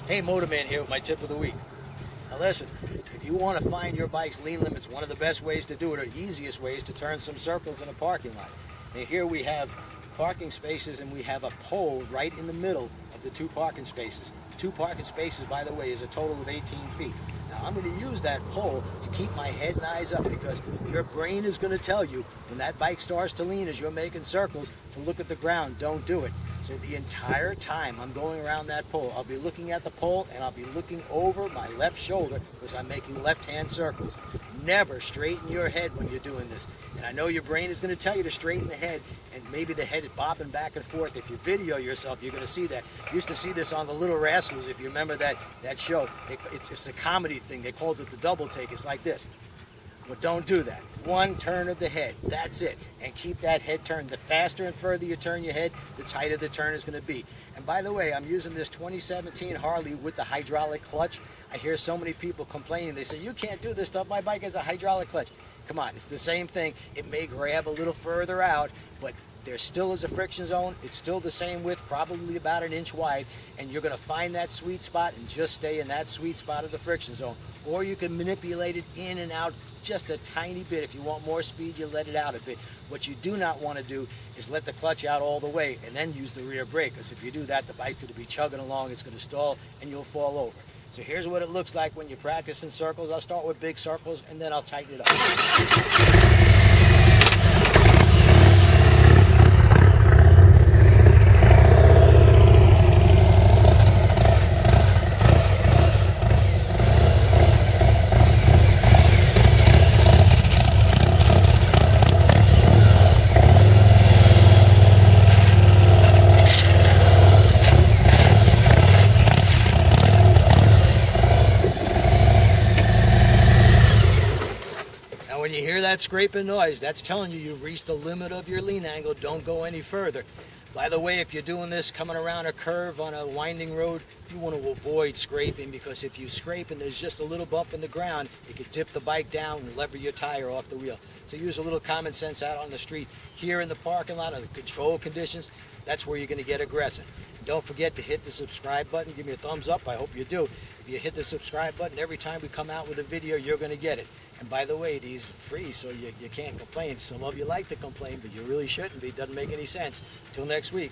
Hey, Motorman here with my tip of the week. Now listen, if you want to find your bike's lean limits, one of the best ways to do it, or the easiest way, is to turn some circles in a parking lot. Now here we have parking spaces and we have a pole right in the middle of the two parking spaces. Two parking spaces, by the way, is a total of 18 feet. Now I'm going to use that pole to keep my head and eyes up, because your brain is going to tell you when that bike starts to lean as you're making circles to look at the ground. Don't do it. So the entire time I'm going around that pole, I'll be looking at the pole and I'll be looking over my left shoulder because I'm making left-hand circles. Never straighten your head when you're doing this. And I know your brain is going to tell you to straighten the head, and maybe the head is bobbing back and forth. If you video yourself, you're going to see that. You used to see this on The Little Rascals, if you remember that show. It's a comedy thing. They called it the double take. It's like this. But don't do that. One turn of the head, that's it. And keep that head turned. The faster and further you turn your head, the tighter the turn is going to be. And by the way, I'm using this 2017 Harley with the hydraulic clutch. I hear so many people complaining. They say, you can't do this stuff. My bike has a hydraulic clutch. Come on, it's the same thing. It may grab a little further out, but there still is a friction zone. It's still the same width, probably about an inch wide, and you're going to find that sweet spot and just stay in that sweet spot of the friction zone. Or you can manipulate it in and out just a tiny bit. If you want more speed, you let it out a bit. What you do not want to do is let the clutch out all the way and then use the rear brake, because if you do that, the bike's going to be chugging along, it's going to stall, and you'll fall over. So here's what it looks like when you practice in circles. I'll start with big circles, and then I'll tighten it up. When you hear that scraping noise, that's telling you you've reached the limit of your lean angle. Don't go any further. By the way, if you're doing this coming around a curve on a winding road, you want to avoid scraping, because if you scrape and there's just a little bump in the ground, it could tip the bike down and lever your tire off the wheel. So use a little common sense out on the street. Here in the parking lot, under controlled conditions, that's where you're going to get aggressive. Don't forget to hit the subscribe button. Give me a thumbs up. I hope you do. If you hit the subscribe button, every time we come out with a video, you're going to get it. And by the way, these are free, so you can't complain. Some of you like to complain, but you really shouldn't be. It doesn't make any sense. Until next week.